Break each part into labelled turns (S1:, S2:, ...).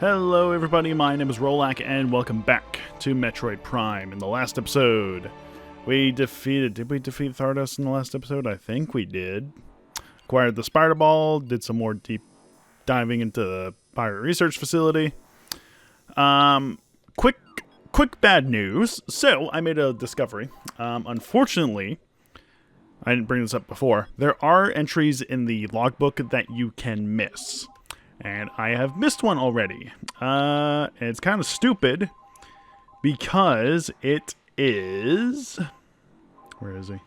S1: Hello everybody, my name is Rolak and welcome back to Metroid Prime. In the last episode, did we defeat Thardos in the last episode? I think we did. Acquired the Spider Ball, did some more deep diving into the Pirate Research Facility. Quick bad news. So, I made a discovery. Unfortunately, I didn't bring this up before. There are entries in the logbook that you can miss. And I have missed one already. And it's kind of stupid because it is... Where is he? It's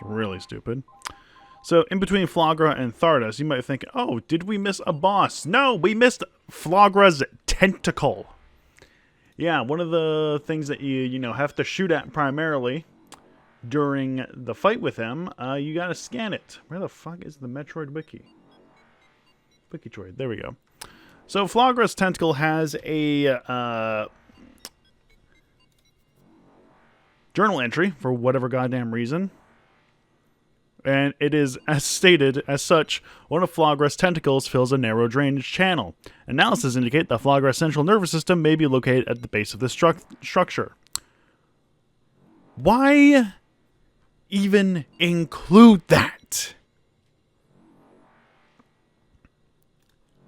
S1: really stupid. So, in between Flagra and Thardos, you might think, oh, did we miss a boss? No, we missed Flagra's tentacle. Yeah, one of the things that you have to shoot at primarily during the fight with him, you gotta scan it. Where the fuck is the Metroid wiki? Wikitroid, there we go. So Flagra's tentacle has a journal entry for whatever goddamn reason. And it is, as stated, as such, one of Flagra's tentacles fills a narrow drainage channel. Analysis indicate that Flagra's central nervous system may be located at the base of this structure. Why even include that?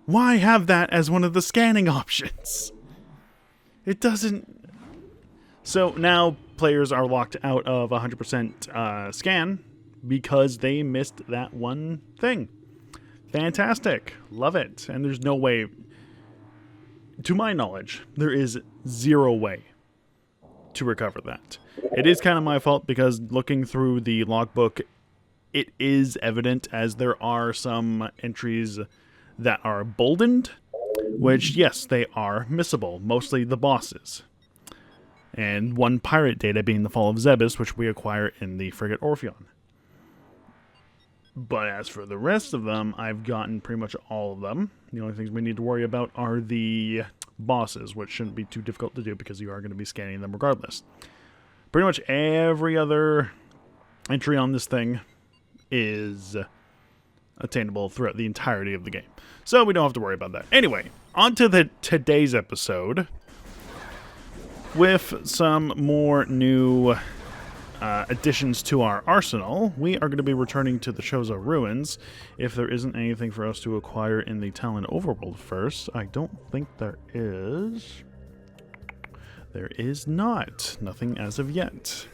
S1: Why have that as one of the scanning options? It doesn't... So now players are locked out of 100% scan because they missed that one thing. Fantastic. Love it. And there's no way, to my knowledge, there is zero way to recover that. It is kind of my fault because looking through the logbook, it is evident as there are some entries that are boldened, which, yes, they are missable, mostly the bosses. And one pirate data being the Fall of Zebes, which we acquire in the frigate Orpheon. But as for the rest of them, I've gotten pretty much all of them. The only things we need to worry about are the bosses, which shouldn't be too difficult to do because you are going to be scanning them regardless. Pretty much every other entry on this thing is attainable throughout the entirety of the game. So we don't have to worry about that. Anyway, on to today's episode with some more new additions to our arsenal. We are going to be returning to the Chozo Ruins. If there isn't anything for us to acquire in the Talon Overworld first, I don't think there is. There is not. Nothing as of yet.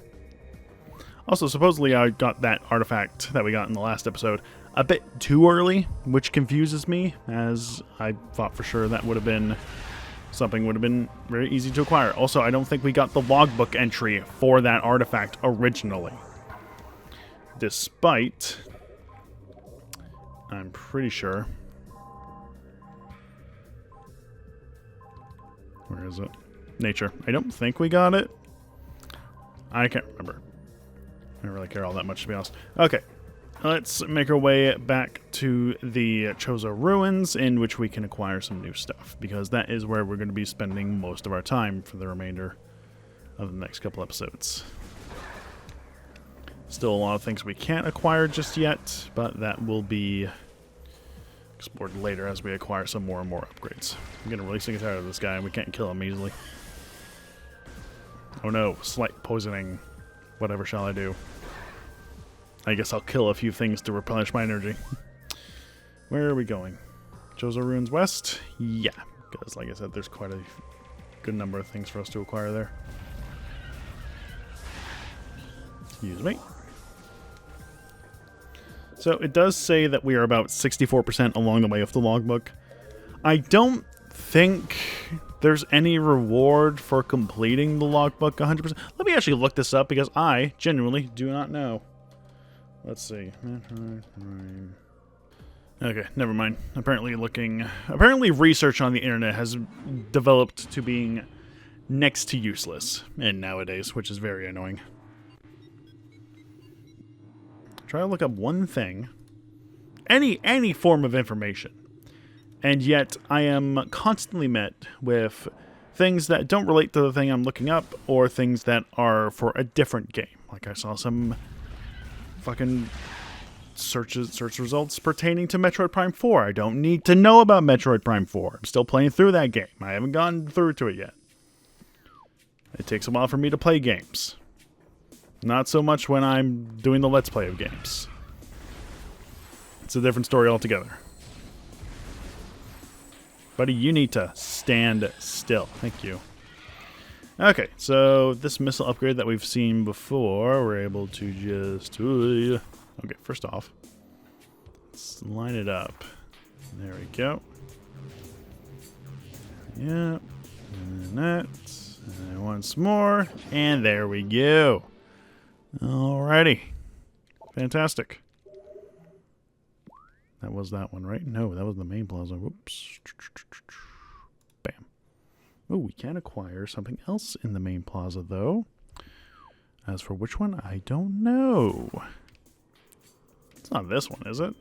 S1: Also, supposedly I got that artifact that we got in the last episode a bit too early, which confuses me, as I thought for sure that would have been something would have been very easy to acquire. Also, I don't think we got the logbook entry for that artifact originally. Despite, I'm pretty sure. Where is it? Nature. I don't think we got it. I can't remember. I don't really care all that much, to be honest. Okay. Let's make our way back to the Chozo Ruins, in which we can acquire some new stuff, because that is where we're going to be spending most of our time for the remainder of the next couple episodes. Still a lot of things we can't acquire just yet, but that will be explored later as we acquire some more and more upgrades. I'm getting really sick and tired of this guy, and we can't kill him easily. Oh no, slight poisoning. Whatever shall I do? I guess I'll kill a few things to replenish my energy. Where are we going? Chozo Ruins West? Yeah, because like I said, there's quite a good number of things for us to acquire there. Excuse me. So it does say that we are about 64% along the way of the logbook. I don't think there's any reward for completing the logbook 100%. Let me actually look this up because I genuinely do not know. Let's see. Okay, never mind. Apparently research on the internet has developed to being next to useless nowadays, which is very annoying. Try to look up one thing. Any form of information. And yet I am constantly met with things that don't relate to the thing I'm looking up, or things that are for a different game. Like I saw some fucking search results pertaining to Metroid Prime 4. I don't need to know about Metroid Prime 4. I'm still playing through that game. I haven't gotten through to it yet. It takes a while for me to play games. Not so much when I'm doing the Let's Play of games. It's a different story altogether. Buddy, you need to stand still. Thank you. Okay, so this missile upgrade that we've seen before, we're able to just... Okay, first off, let's line it up. There we go. Yeah, and that, and once more, and there we go. Alrighty. Fantastic. That was that one, right? No, that was the main plaza. Whoops. Bam. Oh, we can acquire something else in the main plaza, though. As for which one, I don't know. It's not this one, is it?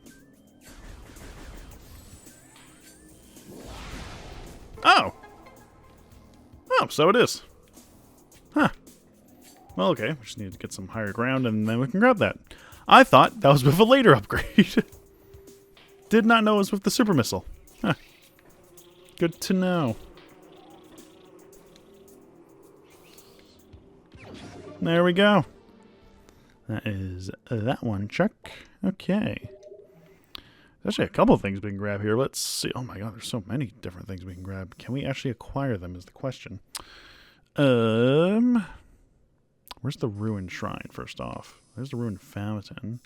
S1: Oh! Oh, so it is. Huh. Well, okay. We just need to get some higher ground, and then we can grab that. I thought that was with a later upgrade. Did not know it was with the super missile. Huh. Good to know. There we go. That is that one. Check. Okay. There's actually a couple of things we can grab here. Let's see. Oh my god, there's so many different things we can grab. Can we actually acquire them is the question. Where's the ruined shrine, first off? There's the ruined fountain.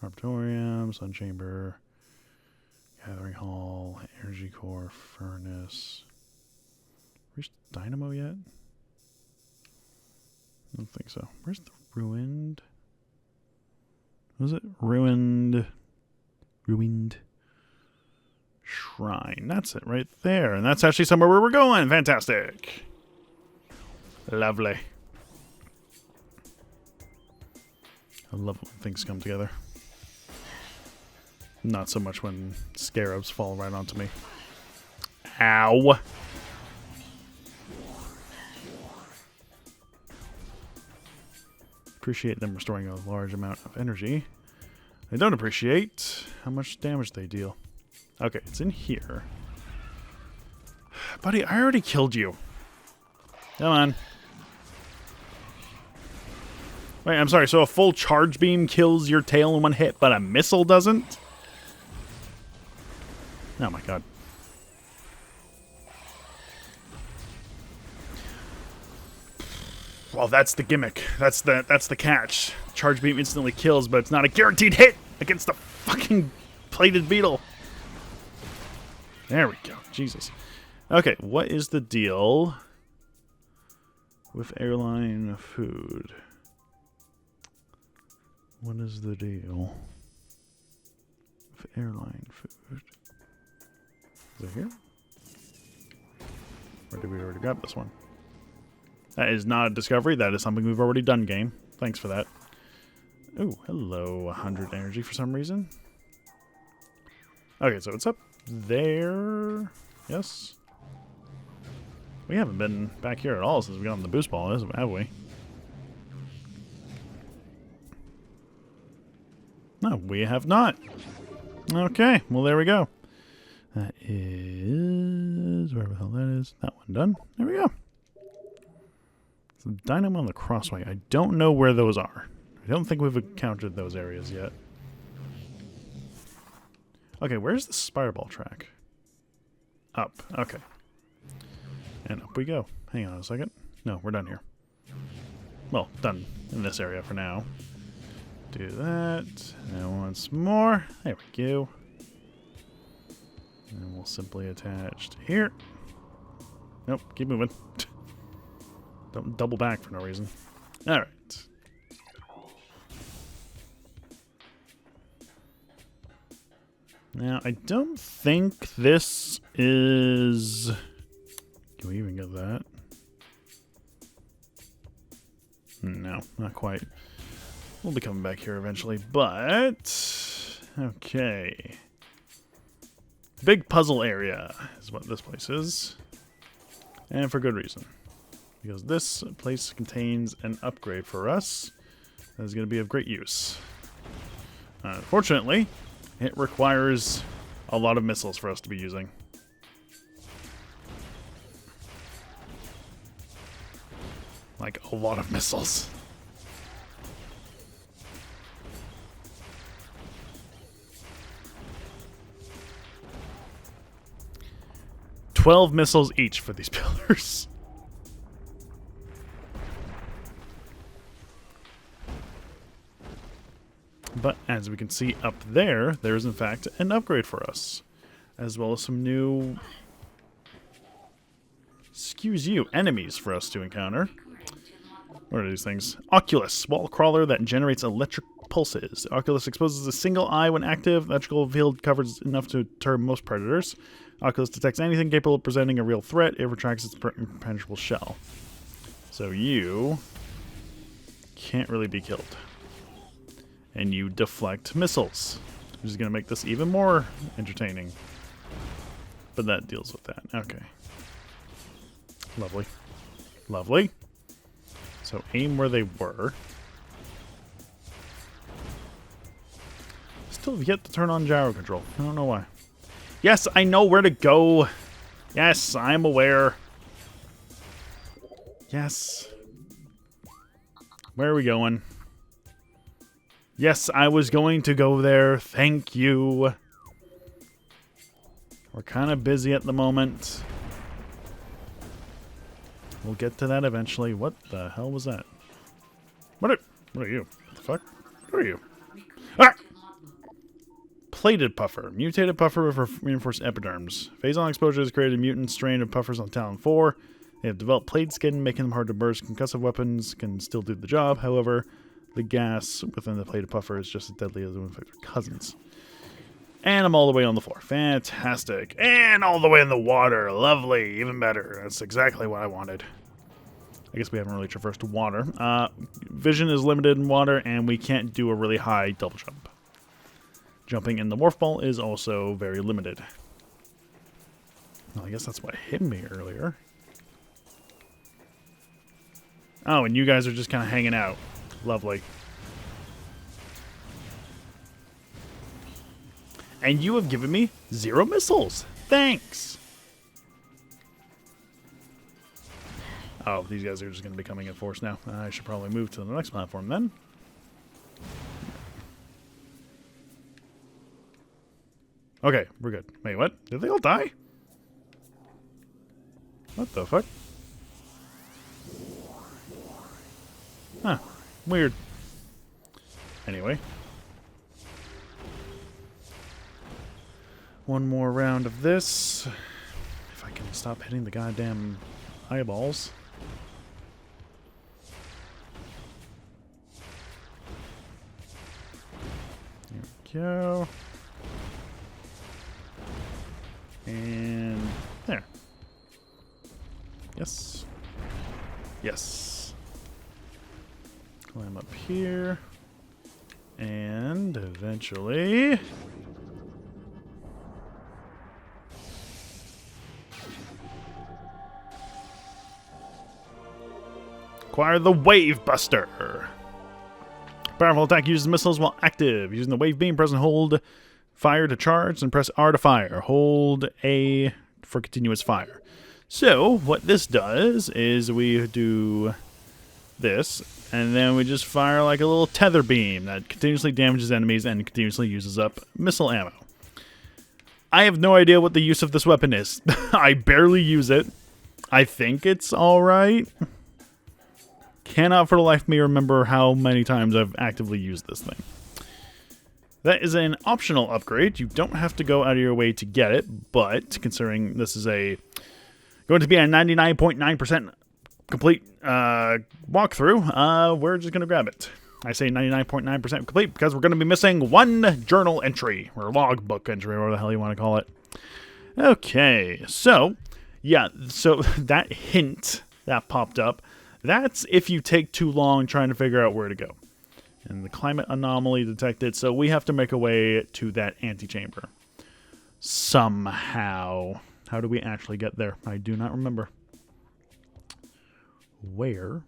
S1: Arbitorium, sun chamber, gathering hall, energy core, furnace. Reached dynamo yet? I don't think so. Where's the ruined? Was it ruined shrine? That's it right there. And that's actually somewhere where we're going. Fantastic. Lovely. I love when things come together. Not so much when scarabs fall right onto me. Ow. Appreciate them restoring a large amount of energy. I don't appreciate how much damage they deal. Okay, it's in here. Buddy, I already killed you. Come on. Wait, I'm sorry, so a full charge beam kills your tail in one hit, but a missile doesn't? Oh my god. Well, that's the gimmick. That's the catch. Charge beam instantly kills, but it's not a guaranteed hit against the fucking plated beetle. There we go. Jesus. Okay, what is the deal with airline food? What is the deal with airline food? Is it here? Or did we already grab this one? That is not a discovery. That is something we've already done, game. Thanks for that. Oh, hello. 100 energy for some reason. Okay, so it's up there. Yes. We haven't been back here at all since we got on the boost ball, have we? No, we have not. Okay, well, there we go. That is... wherever the hell that is. That one done. There we go. So dynamo on the crossway. I don't know where those are. I don't think we've encountered those areas yet. Okay, where's the spireball track? Up. Okay. And up we go. Hang on a second. No, we're done here. Well, done in this area for now. Do that. And once more. There we go. And we'll simply attach to here. Nope, keep moving. Don't double back for no reason. Alright. Now, I don't think this is... Can we even get that? No, not quite. We'll be coming back here eventually, but... Okay. Big puzzle area is what this place is. And for good reason. Because this place contains an upgrade for us that is going to be of great use. Unfortunately, it requires a lot of missiles for us to be using. Like, a lot of missiles. $12 missiles each for these pillars. But as we can see up there, there is in fact an upgrade for us. As well as some new... excuse you, enemies for us to encounter. What are these things? Oculus, wall crawler that generates electric pulses. Oculus exposes a single eye when active. Electrical field covers enough to deter most predators. Oculus detects anything capable of presenting a real threat. It retracts its impenetrable shell. So you can't really be killed. And you deflect missiles, which is going to make this even more entertaining. But that deals with that. Okay. Lovely. Lovely. So aim where they were. Still have yet to turn on gyro control. I don't know why. Yes, I know where to go. Yes, I'm aware. Yes. Where are we going? Yes, I was going to go there. Thank you. We're kind of busy at the moment. We'll get to that eventually. What the hell was that? What are you? What the fuck? Who are you? Ah! Plated puffer. Mutated puffer with reinforced epiderms. Phase-on exposure has created a mutant strain of puffers on Talon 4. They have developed plate skin, making them hard to burst. Concussive weapons can still do the job. However, the gas within the plated puffer is just as deadly as the infect their cousins. And I'm all the way on the floor. Fantastic. And all the way in the water. Lovely. Even better. That's exactly what I wanted. I guess we haven't really traversed water. Vision is limited in water, and we can't do a really high double jump. Jumping in the morph ball is also very limited. Well, I guess that's what hit me earlier. Oh, and you guys are just kind of hanging out. Lovely. And you have given me 0 missiles. Thanks. Oh, these guys are just going to be coming in force now. I should probably move to the next platform then. Okay, we're good. Wait, what? Did they all die? What the fuck? Huh. Weird. Anyway. One more round of this. If I can stop hitting the goddamn eyeballs. There we go. And there. Yes. Yes. Climb up here. And eventually... acquire the Wave Buster. Powerful attack uses missiles while active. Using the wave beam, press and hold fire to charge, and press R to fire. Hold A for continuous fire. So, what this does is we do this, and then we just fire like a little tether beam that continuously damages enemies and continuously uses up missile ammo. I have no idea what the use of this weapon is. I barely use it. I think it's alright. Cannot for the life of me remember how many times I've actively used this thing. That is an optional upgrade. You don't have to go out of your way to get it, but considering this is going to be a 99.9% complete walkthrough, we're just going to grab it. I say 99.9% complete because we're going to be missing one journal entry, or logbook entry, or whatever the hell you want to call it. Okay, so, yeah, so that hint that popped up, that's if you take too long trying to figure out where to go. And the climate anomaly detected, so we have to make a way to that antechamber. Somehow. How do we actually get there? I do not remember. Where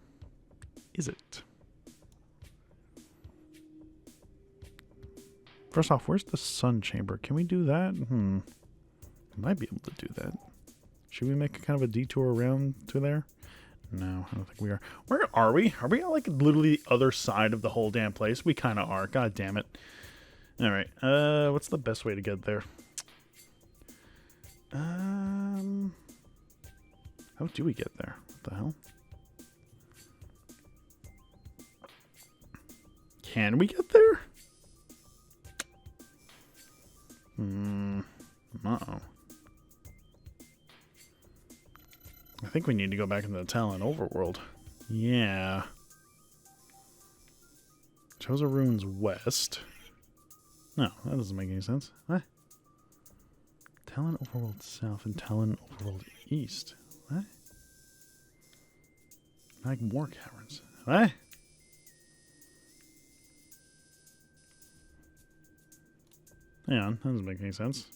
S1: is it? First off, where's the sun chamber? Can we do that? Might be able to do that. Should we make a kind of a detour around to there? No, I don't think we are. Where are we? Are we like literally the other side of the whole damn place? We kind of are. God damn it. All right. What's the best way to get there? How do we get there? What the hell? Can we get there? Uh-oh. I think we need to go back into the Talon overworld. Yeah. Chozo Ruins west. No, that doesn't make any sense. What? Talon overworld south and Talon overworld east. What? Like more caverns. What? Hang on, that doesn't make any sense.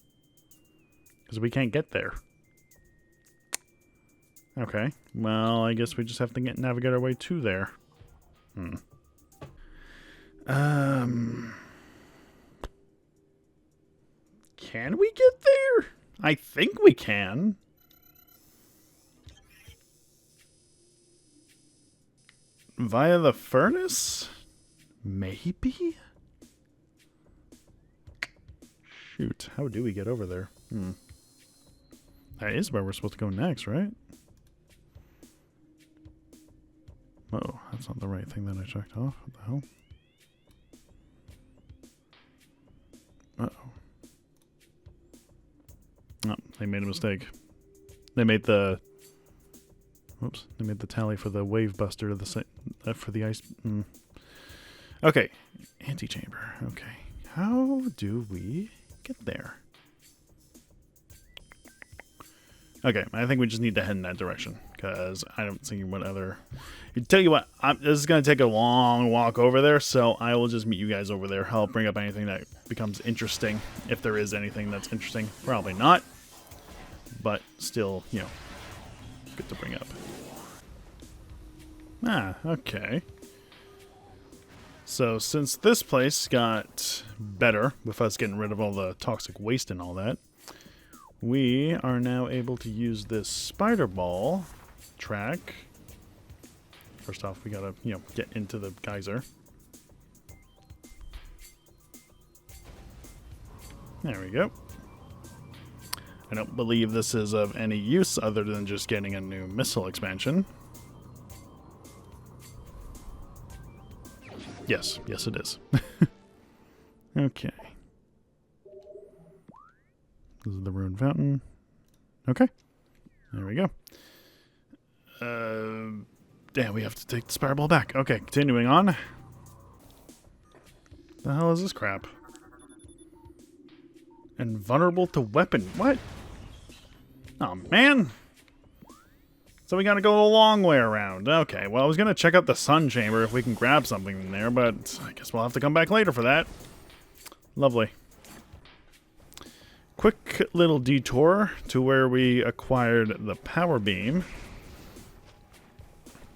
S1: Because we can't get there. Okay, well, I guess we just have to navigate our way to there. Can we get there? I think we can. Via the furnace? Maybe? Shoot, how do we get over there? That is where we're supposed to go next, right? Uh-oh, that's not the right thing that I checked off. What the hell? Uh-oh. Oh, they made a mistake. They made the... Whoops. They made the tally for the wave buster to the for the ice... Okay. Antechamber. Okay. How do we get there? Okay, I think we just need to head in that direction, because I don't see what other... Tell you what, this is going to take a long walk over there, so I will just meet you guys over there. I'll bring up anything that becomes interesting, if there is anything that's interesting. Probably not, but still, you know, good to bring up. Ah, okay. So, since this place got better, with us getting rid of all the toxic waste and all that, we are now able to use this spider ball track. First off, we gotta, you know, get into the geyser. There we go. I don't believe this is of any use other than just getting a new missile expansion. Yes, yes it is. Okay. This is the ruined fountain. Okay. There we go. Damn, we have to take the spider ball back. Okay, continuing on. The hell is this crap? Invulnerable to weapon. What? Oh, man. So we gotta go a long way around. Okay, well, I was gonna check out the sun chamber if we can grab something in there, but I guess we'll have to come back later for that. Lovely. Quick little detour to where we acquired the power beam.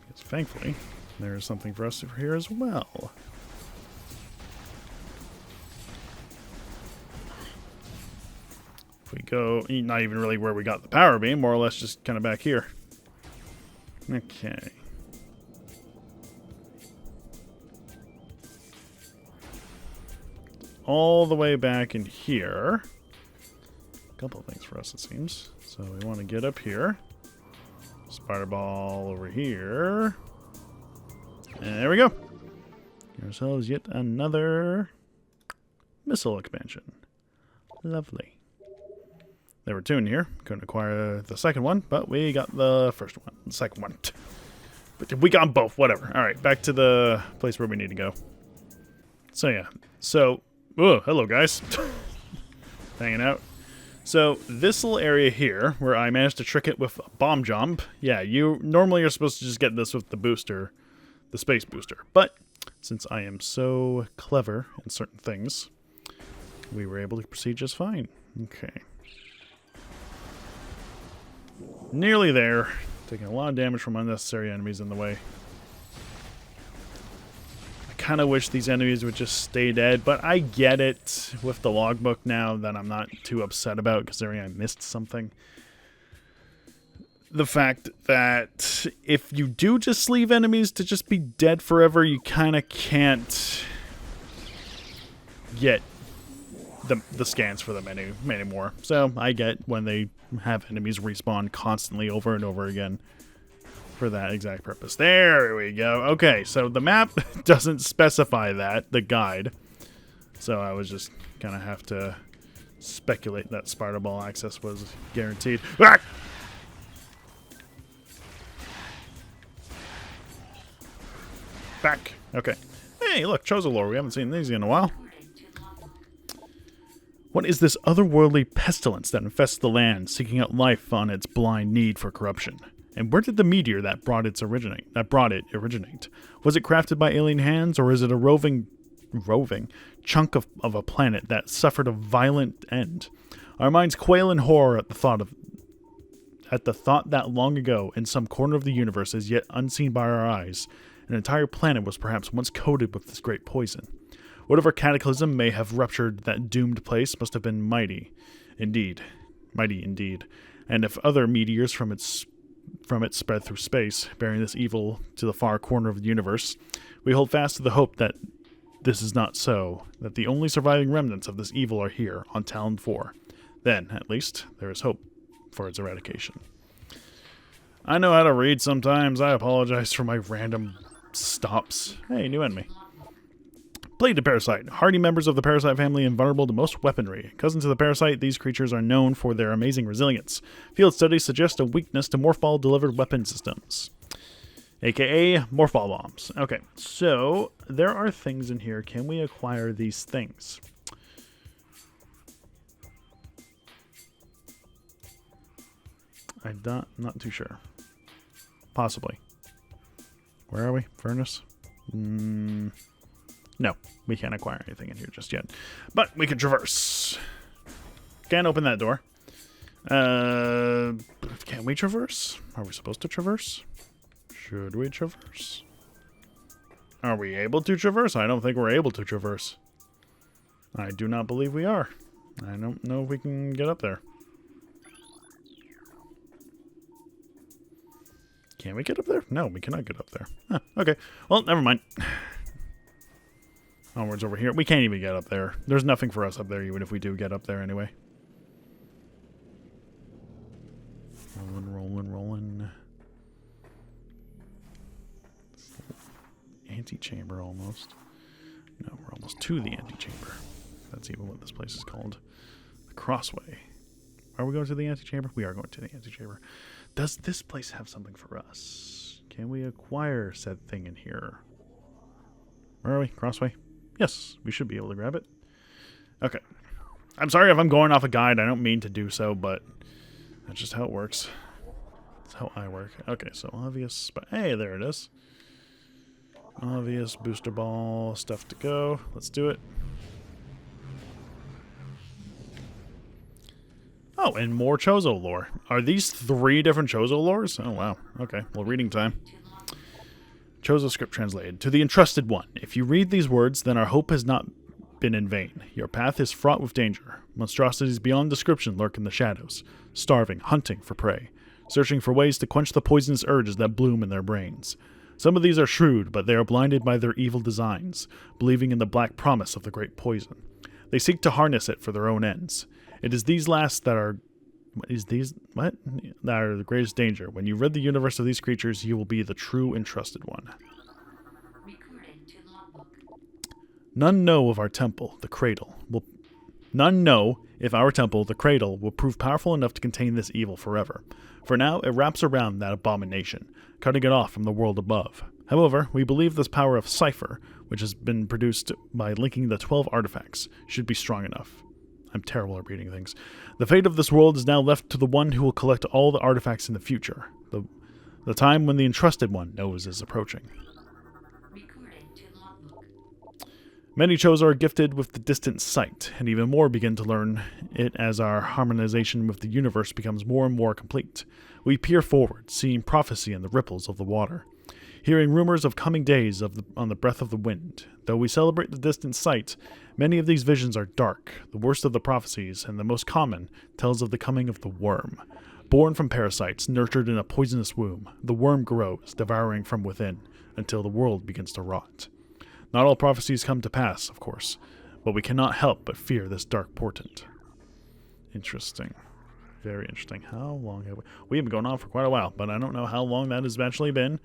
S1: Because thankfully, there's something for us over here as well. If we go, not even really where we got the power beam, more or less just kind of back here. Okay. All the way back in here. A couple of things for us, it seems. So we want to get up here. Spider ball over here. And there we go. Get ourselves yet another missile expansion. Lovely. There were two in here. Couldn't acquire the second one, but we got the first one. The second one. But we got them both. Whatever. All right, back to the place where we need to go. So yeah. So, oh, hello guys. Hanging out. So this little area here, where I managed to trick it with a bomb jump. Yeah, you normally are supposed to just get this with the booster, the space booster. But since I am so clever in certain things, we were able to proceed just fine. Okay. Nearly there. Taking a lot of damage from unnecessary enemies in the way. kind of wish these enemies would just stay dead, but I get it with the logbook now that I'm not too upset about, considering I missed something. The fact that if you do just leave enemies to just be dead forever, you kind of can't get the scans for them anymore. So I get when they have enemies respawn constantly over and over again for that exact purpose. There we go. Okay, so the map doesn't specify that, the guide. So I was just gonna have to speculate that Spider Ball access was guaranteed. Ah! Back. Okay. Hey, look, Chozo lore. We haven't seen these in a while. What is this otherworldly pestilence that infests the land, seeking out life on its blind need for corruption? And where did the meteor that brought it originate? Was it crafted by alien hands, or is it a roving chunk of a planet that suffered a violent end? Our minds quail in horror at the thought that long ago, in some corner of the universe as yet unseen by our eyes, an entire planet was perhaps once coated with this great poison. Whatever cataclysm may have ruptured that doomed place must have been mighty indeed. And if other meteors from it spread through space, bearing this evil to the far corner of the universe, we hold fast to the hope that this is not so, that the only surviving remnants of this evil are here, on Talon 4. Then, at least, there is hope for its eradication. I know how to read sometimes. I apologize for my random stops. Hey, new enemy. Plagued parasite. Hardy members of the parasite family and vulnerable to most weaponry. Cousins of the parasite, these creatures are known for their amazing resilience. Field studies suggest a weakness to Morphball-delivered weapon systems, aka Morphball bombs. Okay, so there are things in here. Can we acquire these things? I'm not too sure. Possibly. Where are we? Furnace? No, we can't acquire anything in here just yet. But we can traverse. Can't open that door. Can we traverse? Are we supposed to traverse? Should we traverse? Are we able to traverse? I don't think we're able to traverse. I do not believe we are. I don't know if we can get up there. Can we get up there? No, we cannot get up there. Huh, okay. Well, never mind. Onwards over here. We can't even get up there. There's nothing for us up there, even if we do get up there anyway. Rolling. Antechamber almost. No, we're almost to the antechamber. That's even what this place is called. The Crossway. Are we going to the antechamber? We are going to the antechamber. Does this place have something for us? Can we acquire said thing in here? Where are we? Crossway? Yes, we should be able to grab it. Okay. I'm sorry if I'm going off a guide. I don't mean to do so, but that's just how it works. That's how I work. Okay, so obvious. Hey, there it is. Obvious booster ball stuff to go. Let's do it. Oh, and more Chozo lore. Are these 3 different Chozo lores? Oh, wow. Okay, well, reading time. Chozo script translated. To the entrusted one. If you read these words, then our hope has not been in vain. Your path is fraught with danger. Monstrosities beyond description lurk in the shadows, starving, hunting for prey, searching for ways to quench the poisonous urges that bloom in their brains. Some of these are shrewd, but they are blinded by their evil designs, believing in the black promise of the great poison. They seek to harness it for their own ends. It is these last that are the greatest danger. When you rid the universe of these creatures, you will be the true entrusted one. None know of our temple, the cradle. None know if our temple, the cradle, will prove powerful enough to contain this evil forever. For now, it wraps around that abomination, cutting it off from the world above. However, we believe this power of Cipher, which has been produced by linking the 12 artifacts, should be strong enough. I'm terrible at reading things. The fate of this world is now left to the one who will collect all the artifacts in the future. The time when the entrusted one knows is approaching. Many Chozo are gifted with the distant sight, and even more begin to learn it as our harmonization with the universe becomes more and more complete. We peer forward, seeing prophecy in the ripples of the water. hearing rumors of coming days on the breath of the wind. Though we celebrate the distant sight, many of these visions are dark. The worst of the prophecies, and the most common, tells of the coming of the worm. Born from parasites, nurtured in a poisonous womb, the worm grows, devouring from within, until the world begins to rot. Not all prophecies come to pass, of course, but we cannot help but fear this dark portent. Interesting. Very interesting. How long have we... We've been going on for quite a while, but I don't know how long that has actually been.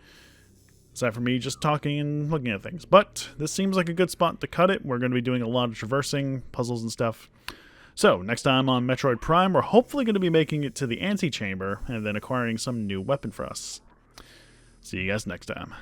S1: Aside from me just talking and looking at things. But this seems like a good spot to cut it. We're going to be doing a lot of traversing, puzzles and stuff. So, next time on Metroid Prime, we're hopefully going to be making it to the antechamber and then acquiring some new weapon for us. See you guys next time.